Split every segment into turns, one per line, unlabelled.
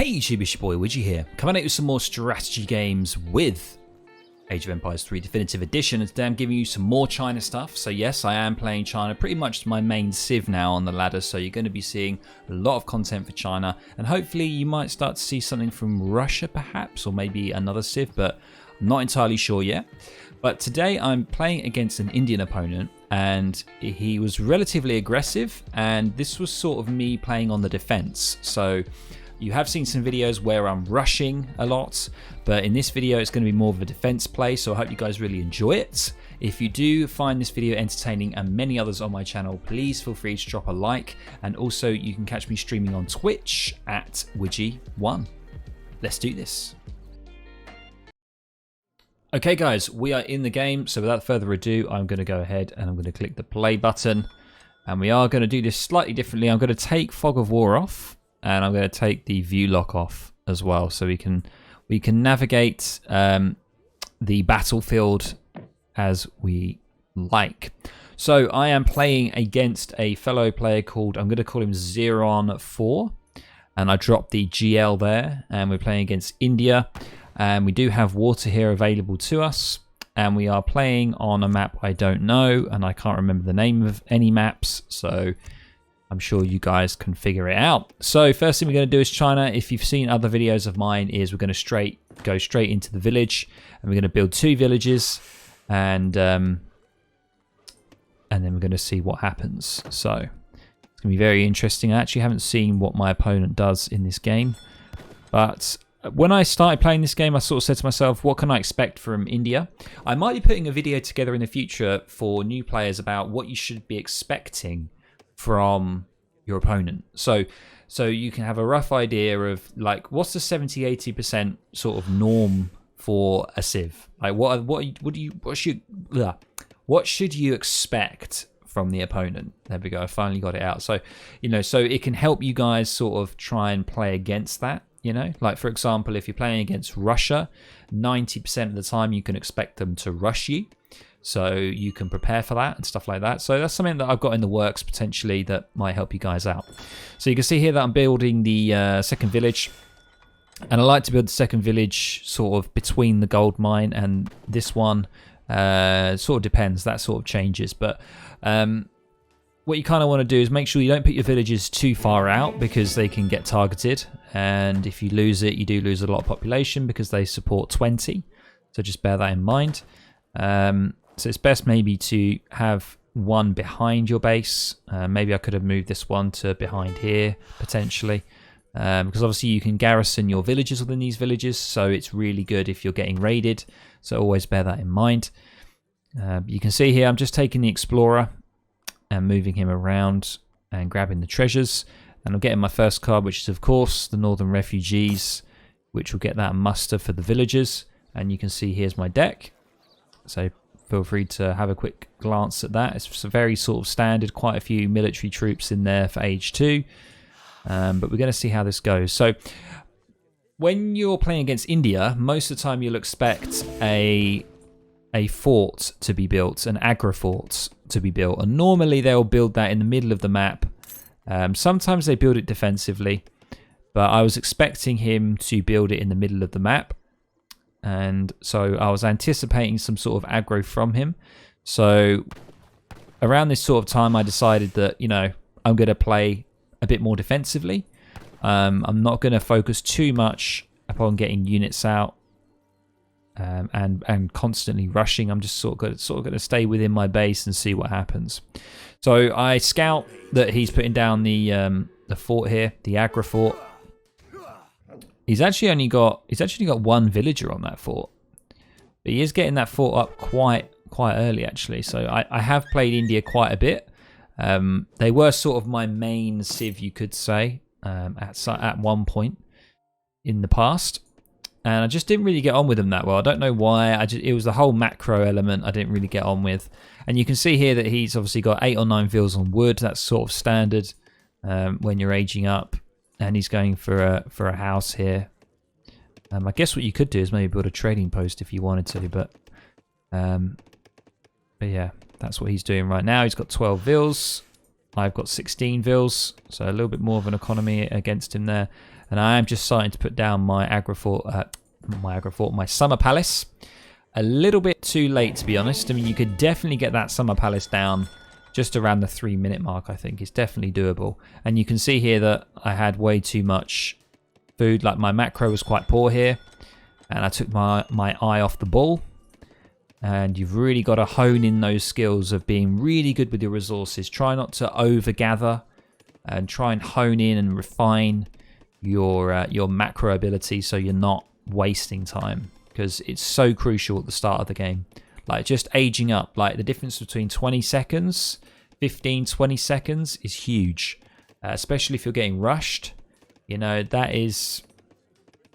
Hey YouTube, it's your boy Widgie here, coming at you with some more strategy games with Age of Empires 3 Definitive Edition, and today I'm giving you some more China stuff. So yes, I am playing China, pretty much my main civ now on the ladder, so you're going to be seeing a lot of content for China, and hopefully you might start to see something from Russia perhaps, or maybe another civ, but I'm not entirely sure yet. But today I'm playing against an Indian opponent, and he was relatively aggressive, and this was sort of me playing on the defense. So you have seen some videos where I'm rushing a lot, but in this video it's going to be more of a defense play, so I hope you guys really enjoy it. If you do find this video entertaining and many others on my channel, please feel free to drop a like, and also you can catch me streaming on Twitch at Widgie1. Let's do this. Okay guys, we are in the game, so without further ado, I'm going to go ahead and I'm going to click the play button, and we are going to do this slightly differently. I'm going to take Fog of War off, and I'm going to take the view lock off as well, so we can navigate the battlefield as we like. So I am playing against a fellow player called, I'm going to call him Zeron4, and I dropped the GL there, and we're playing against India, and we do have water here available to us, and we are playing on a map I don't know, and I can't remember the name of any maps, so I'm sure you guys can figure it out. So first thing we're going to do is China. If you've seen other videos of mine, is we're going to go straight into the village, and we're going to build 2 villages, and then we're going to see what happens. So it's going to be very interesting. I actually haven't seen what my opponent does in this game, but when I started playing this game, I sort of said to myself, what can I expect from India? I might be putting a video together in the future for new players about what you should be expecting from your opponent, so you can have a rough idea of like what's the 70-80% sort of norm for a civ. Like what should you expect from the opponent? There we go, I finally got it out. So so it can help you guys sort of try and play against that. Like for example, if you're playing against Russia, 90% of the time you can expect them to rush you. So you can prepare for that and stuff like that. So that's something that I've got in the works potentially that might help you guys out. So you can see here that I'm building the second village. And I like to build the second village sort of between the gold mine and this one. Sort of depends, that sort of changes. But what you kind of want to do is make sure you don't put your villages too far out, because they can get targeted. And if you lose it, you do lose a lot of population because they support 20. So just bear that in mind. So it's best maybe to have one behind your base. Maybe I could have moved this one to behind here, potentially. Because obviously you can garrison your villages within these villages, so it's really good if you're getting raided. So always bear that in mind. You can see here I'm just taking the Explorer and moving him around and grabbing the treasures. And I'm getting my first card, which is of course the Northern Refugees, which will get that muster for the villagers. And you can see here's my deck. So feel free to have a quick glance at that. It's very sort of standard, quite a few military troops in there for Age 2. But we're going to see how this goes. So when you're playing against India, most of the time you'll expect a fort to be built, an Aggro fort to be built. And normally they'll build that in the middle of the map. Sometimes they build it defensively, but I was expecting him to build it in the middle of the map. And so I was anticipating some sort of aggro from him. So around this sort of time, I decided that, I'm going to play a bit more defensively. I'm not going to focus too much upon getting units out and constantly rushing. I'm just sort of going to stay within my base and see what happens. So I scout that he's putting down the fort here, the Aggro fort. He's actually only got one villager on that fort, but he is getting that fort up quite early actually. So I have played India quite a bit. They were sort of my main civ, you could say, at one point in the past, and I just didn't really get on with them that well. I don't know why. It was the whole macro element I didn't really get on with. And you can see here that he's obviously got 8 or 9 villas on wood. That's sort of standard when you're aging up. And he's going for a house here. I guess what you could do is maybe build a trading post if you wanted to, but yeah, that's what he's doing right now. He's got 12 villas. I've got 16 vils, so a little bit more of an economy against him there. And I am just starting to put down my my summer palace. A little bit too late, to be honest. I mean, you could definitely get that summer palace down just around the 3-minute mark, I think. It's definitely doable. And you can see here that I had way too much food. Like, my macro was quite poor here. And I took my eye off the ball. And you've really got to hone in those skills of being really good with your resources. Try not to overgather, and try and hone in and refine your macro ability so you're not wasting time, because it's so crucial at the start of the game. Like, just aging up, like the difference between 20 seconds, 15, 20 seconds is huge, especially if you're getting rushed. You know, that is,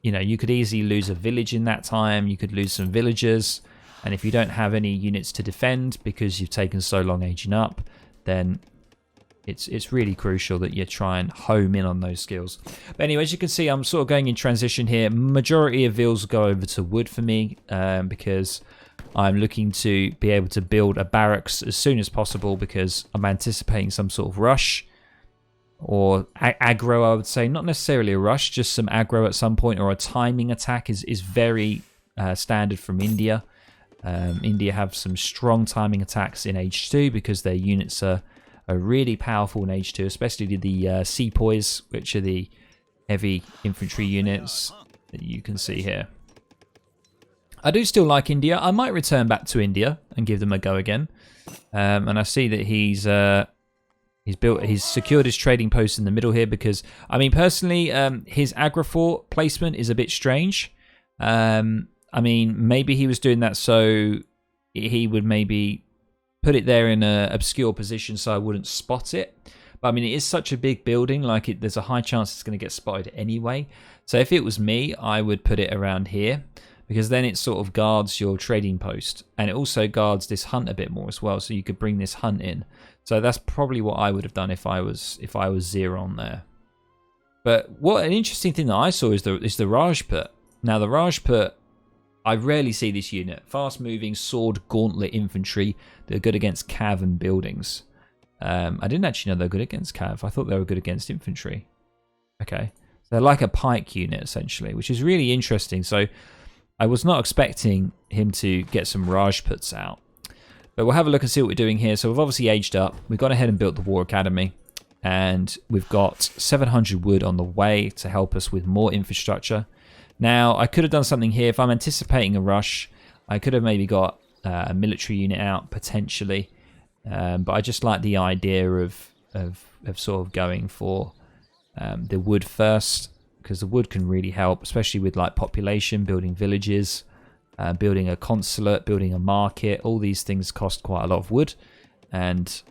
you know, you could easily lose a village in that time. You could lose some villagers. And if you don't have any units to defend because you've taken so long aging up, then it's really crucial that you try and home in on those skills. But anyway, as you can see, I'm sort of going in transition here. Majority of vils go over to wood for me, because I'm looking to be able to build a barracks as soon as possible, because I'm anticipating some sort of rush or aggro, I would say. Not necessarily a rush, just some aggro at some point, or a timing attack is very standard from India. India have some strong timing attacks in Age 2 because their units are really powerful in Age 2, especially the sepoys, which are the heavy infantry units that you can see here. I do still like India. I might return back to India and give them a go again. And I see that he's secured his trading post in the middle here, because, I mean, personally, his Aggro fort placement is a bit strange. I mean, maybe he was doing that so he would maybe put it there in an obscure position so I wouldn't spot it. But I mean, it is such a big building, like there's a high chance it's going to get spotted anyway. So if it was me, I would put it around here, because then it sort of guards your trading post, and it also guards this hunt a bit more as well, so you could bring this hunt in. So that's probably what I would have done if I was Zero on there. But what an interesting thing that I saw is the Rajput. Now the Rajput, I rarely see this unit. Fast-moving sword gauntlet infantry. They're good against cav and buildings. I didn't actually know they're good against cav. I thought they were good against infantry. Okay. So they're like a pike unit, essentially, which is really interesting. So I was not expecting him to get some Rajputs out. But we'll have a look and see what we're doing here. So we've obviously aged up. We've gone ahead and built the War Academy. And we've got 700 wood on the way to help us with more infrastructure. Now, I could have done something here. If I'm anticipating a rush, I could have maybe got a military unit out, potentially. But I just like the idea of sort of going for the wood first, because the wood can really help, especially with like population, building villages, building a consulate, building a market. All these things cost quite a lot of wood, and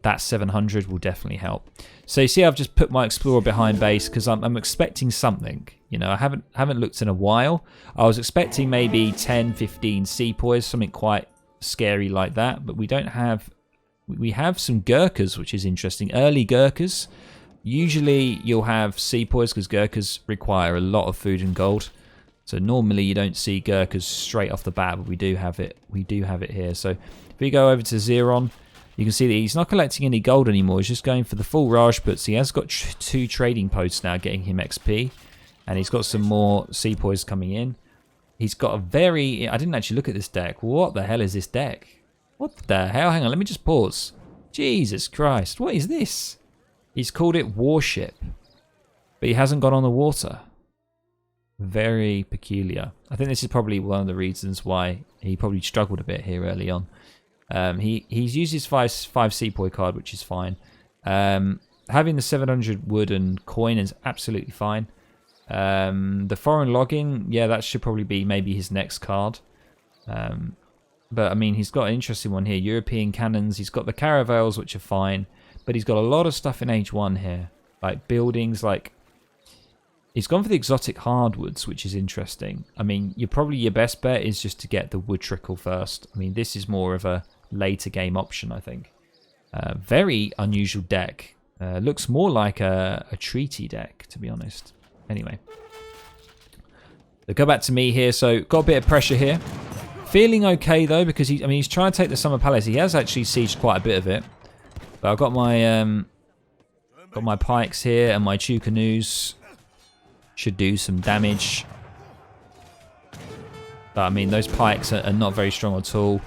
that 700 will definitely help. So you see, I've just put my explorer behind base because I'm expecting something. You know, I haven't looked in a while. I was expecting maybe 10, 15 sepoys, something quite scary like that. But we don't have. We have some Gurkhas, which is interesting. Early Gurkhas. Usually you'll have sepoys because Gurkhas require a lot of food and gold. So normally you don't see Gurkhas straight off the bat, but we do have it. We do have it here. So if we go over to Zeron, you can see that he's not collecting any gold anymore. He's just going for the full Rajputs. He has got 2 trading posts now getting him XP. And he's got some more sepoys coming in. He's got a very... I didn't actually look at this deck. What the hell is this deck? What the hell? Hang on, let me just pause. Jesus Christ, what is this? He's called it Warship. But he hasn't gone on the water. Very peculiar. I think this is probably one of the reasons why he probably struggled a bit here early on. He's used his 5 sepoy card, which is fine. Having the 700 wood and coin is absolutely fine. The foreign login, yeah, that should probably be maybe his next card. But I mean, he's got an interesting one here. European cannons. He's got the caravels, which are fine. But he's got a lot of stuff in Age 1 here. Like buildings, like... He's gone for the exotic hardwoods, which is interesting. I mean, your best bet is just to get the wood trickle first. I mean, this is more of a later game option, I think. Very unusual deck. Looks more like a treaty deck, to be honest. Anyway. So go back to me here. So got a bit of pressure here. Feeling okay, though, because he's trying to take the Summer Palace. He has actually sieged quite a bit of it. But I've got my pikes here, and my Chu canoes should do some damage. But I mean, those pikes are not very strong at all.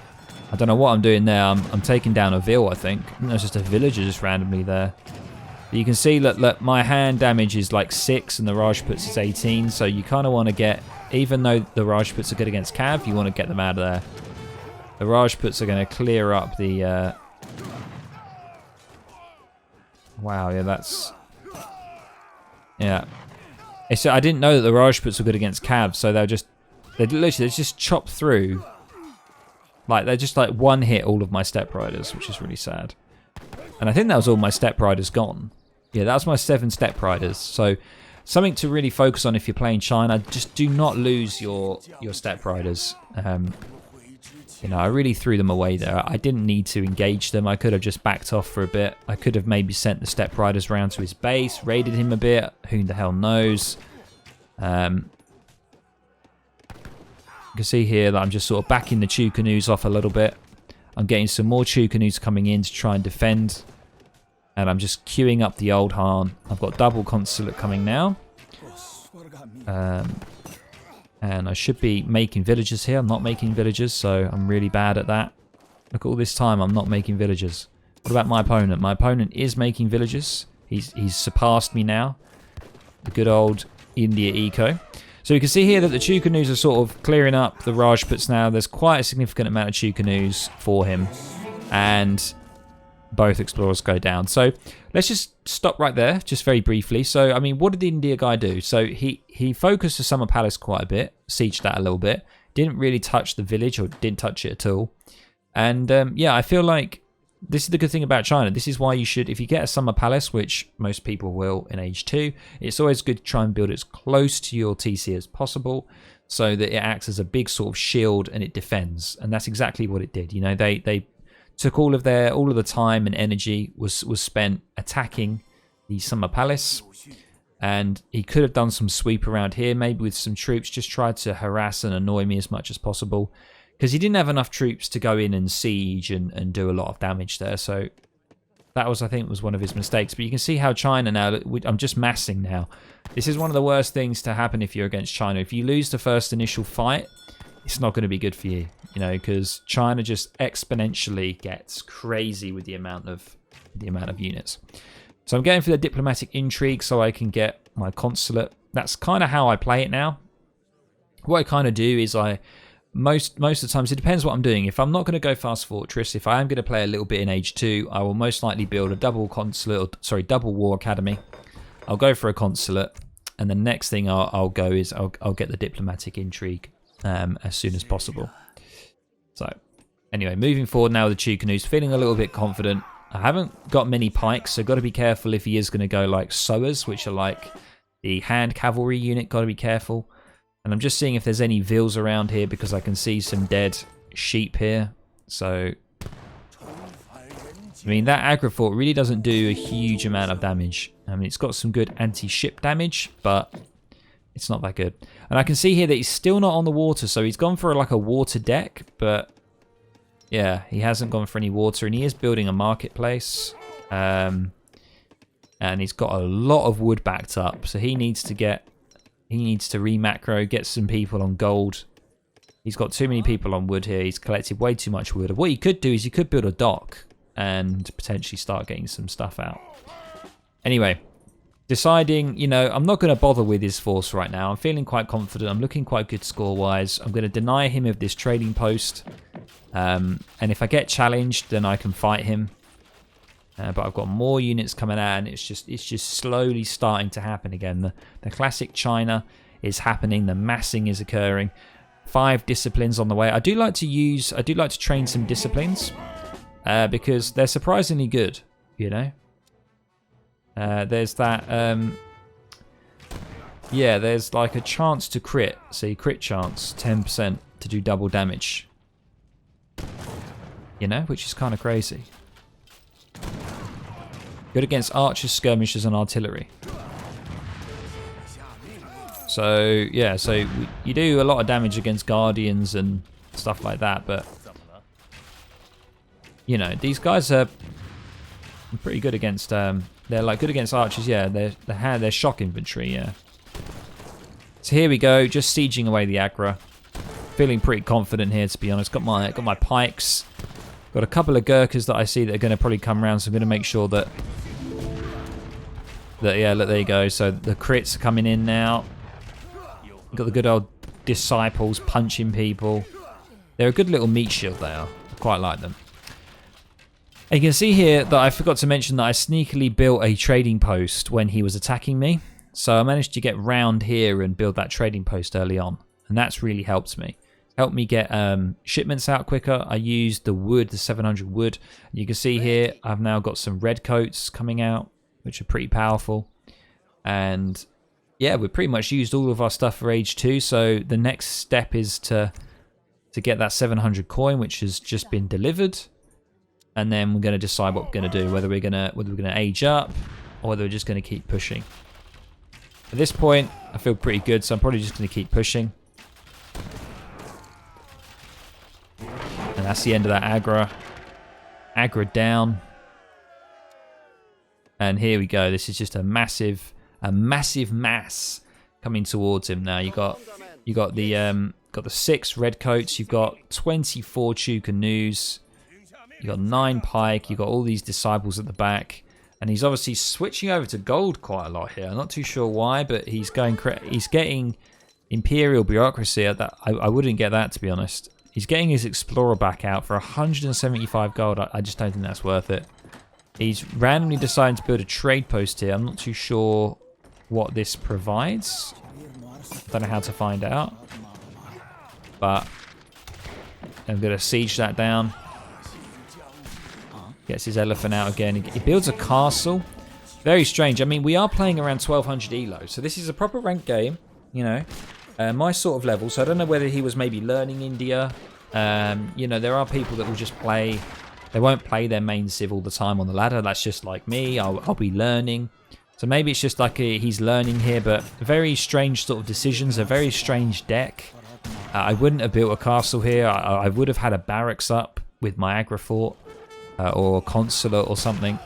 I don't know what I'm doing there. I'm taking down a Vil, I think. There's just a villager just randomly there. But you can see that my hand damage is like 6 and the Rajputs is 18. So you kind of want to get, even though the Rajputs are good against Cav, you want to get them out of there. The Rajputs are going to clear up the... Wow, yeah, that's... Yeah. I didn't know that the Rajputs were good against Cav, so they literally just chop through. Like, they just like one hit all of my Step Riders, which is really sad. And I think that was all my Step Riders gone. Yeah, that was my 7 Step Riders. So something to really focus on if you're playing China. Just do not lose your Step Riders. You know, I really threw them away there. I didn't need to engage them. I could have just backed off for a bit. I could have maybe sent the Step Riders round to his base, raided him a bit. Who the hell knows? You can see here that I'm just sort of backing the Chu canoes off a little bit. I'm getting some more Chu canoes coming in to try and defend. And I'm just queuing up the old Han. I've got double consulate coming now. And I should be making villagers here. I'm not making villagers, so I'm really bad at that. Look, all this time I'm not making villagers. What about my opponent? My opponent is making villagers. He's surpassed me now. The good old India eco. So you can see here that the Chu canoes are sort of clearing up the Rajputs now. There's quite a significant amount of Chu canoes for him. And both explorers go down. So let's just stop right there, just very briefly. So, I mean, what did the India guy do? So he focused the Summer Palace quite a bit, sieged that a little bit. Didn't really touch the village, or didn't touch it at all. And yeah, I feel like this is the good thing about China. This is why you should, if you get a Summer Palace, which most people will in Age 2, it's always good to try and build it as close to your TC as possible so that it acts as a big sort of shield and it defends. And that's exactly what it did. You know, they took all of the time and energy was spent attacking the Summer Palace. And he could have done some sweep around here, maybe with some troops, just tried to harass and annoy me as much as possible. Because he didn't have enough troops to go in and siege and do a lot of damage there. So that was, I think, was one of his mistakes. But you can see how China now, I'm just massing now. This is one of the worst things to happen if you're against China. If you lose the first initial fight, it's not going to be good for you. You know, because China just exponentially gets crazy with the amount of units. So I'm going for the diplomatic intrigue so I can get my consulate. That's kind of how I play it now. What I kind of do is most of the times, it depends what I'm doing. If I'm not going to go fast fortress, if I am going to play a little bit in Age 2, I will most likely build a double war academy. I'll go for a consulate, and the next thing I'll go is I'll get the diplomatic intrigue as soon as possible. So anyway, moving forward now with the Chu canoes, feeling a little bit confident. I haven't got many pikes, so got to be careful if he is going to go like sowers, which are like the hand cavalry unit. Got to be careful. And I'm just seeing if there's any Vils around here because I can see some dead sheep here. So, I mean, that Aggro fort really doesn't do a huge amount of damage. I mean, it's got some good anti-ship damage, but it's not that good. And I can see here that he's still not on the water, so he's gone for like a water deck, but yeah, he hasn't gone for any water, and he is building a marketplace. And he's got a lot of wood backed up, so he needs to re-macro, get some people on gold. He's got too many people on wood here. He's collected way too much wood. What he could do is he could build a dock and potentially start getting some stuff out. Anyway, deciding, you know, I'm not going to bother with his force right now. I'm feeling quite confident. I'm looking quite good score-wise. I'm going to deny him of this trading post. And if I get challenged, then I can fight him. But I've got more units coming out, and it's just slowly starting to happen again. The classic China is happening. The massing is occurring. 5 disciplines on the way. I do like to train some disciplines because they're surprisingly good. You know, there's that. Yeah, there's like a chance to crit. So crit chance 10% to do double damage. You know, which is kind of crazy. Good against archers, skirmishers, and artillery. So, yeah, so you do a lot of damage against guardians and stuff like that, but, you know, these guys are I'm pretty good against, they're like good against archers, yeah. They're shock infantry, yeah. So here we go, just sieging away the aggro. Feeling pretty confident here, to be honest. Got my pikes. Got a couple of Gurkhas that I see that are going to probably come around, so I'm going to make sure that... yeah, look, there you go. So the crits are coming in now. Got the good old disciples punching people. They're a good little meat shield, they are. I quite like them. And you can see here that I forgot to mention that I sneakily built a trading post when he was attacking me. So I managed to get round here and build that trading post early on. And that's really helped me. Helped me get shipments out quicker. I used the wood, the 700 wood. You can see here, I've now got some red coats coming out, which are pretty powerful. And yeah, we pretty much used all of our stuff for age 2. So the next step is to get that 700 coin, which has just been delivered. And then we're going to decide what we're going to do, whether we're going to age up or whether we're just going to keep pushing. At this point, I feel pretty good, so I'm probably just going to keep pushing. And that's the end of that aggro. Aggro down. And here we go. This is just a massive mass coming towards him now. You got the 6 red coats. You've got 24 Chu canoes. You got 9 pike. You got all these disciples at the back, and he's obviously switching over to gold quite a lot here. I'm not too sure why, but he's getting imperial bureaucracy. I wouldn't get that, to be honest. He's getting his explorer back out for 175 gold. I just don't think that's worth it. He's randomly deciding to build a trade post here. I'm not too sure what this provides. Don't know how to find out. But I'm going to siege that down. Gets his elephant out again. He builds a castle. Very strange. I mean, we are playing around 1200 elo. So this is a proper ranked game, you know. My sort of level. So I don't know whether he was maybe learning India. You know, there are people that will just play... They won't play their main civ all the time on the ladder. That's just like me. I'll be learning. So maybe it's just like he's learning here, but very strange sort of decisions. A very strange deck. I wouldn't have built a castle here. I would have had a barracks up with my aggro fort or consulate or something.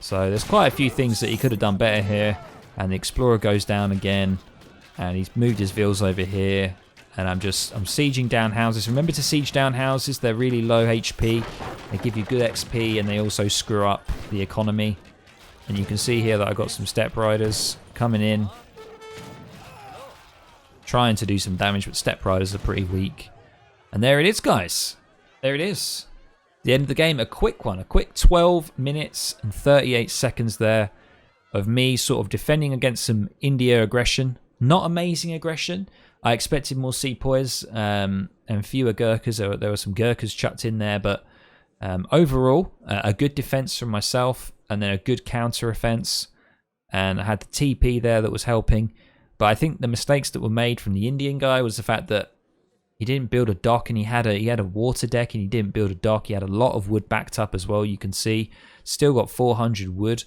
So there's quite a few things that he could have done better here. And the explorer goes down again. And he's moved his vills over here. And I'm sieging down houses. Remember to siege down houses. They're really low HP. They give you good XP, and they also screw up the economy. And you can see here that I've got some step riders coming in, trying to do some damage, but step riders are pretty weak. And there it is, guys. There it is. The end of the game. A quick one. A quick 12 minutes and 38 seconds there of me sort of defending against some India aggression. Not amazing aggression. I expected more sepoys and fewer Gurkhas. There were some Gurkhas chucked in there, but overall, a good defense from myself, and then a good counter offense. And I had the TP there that was helping. But I think the mistakes that were made from the Indian guy was the fact that he didn't build a dock, and he had a water deck, and he didn't build a dock. He had a lot of wood backed up as well. You can see, still got 400 wood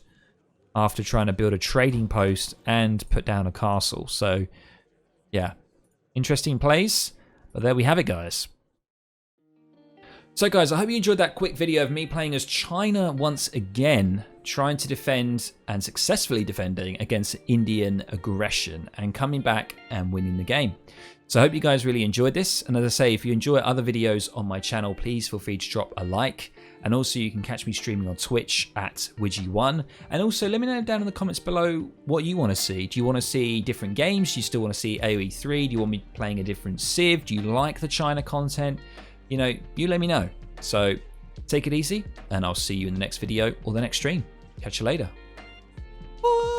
after trying to build a trading post and put down a castle. So, yeah. Interesting plays, but there we have it, guys. So guys, I hope you enjoyed that quick video of me playing as China once again, trying to defend and successfully defending against Indian aggression and coming back and winning the game. So I hope you guys really enjoyed this. And as I say, if you enjoy other videos on my channel, please feel free to drop a like. And also you can catch me streaming on Twitch at Widgie1. And also let me know down in the comments below what you want to see. Do you want to see different games? Do you still want to see AoE 3? Do you want me playing a different civ? Do you like the China content? You know, you let me know. So take it easy, and I'll see you in the next video or the next stream. Catch you later. Bye.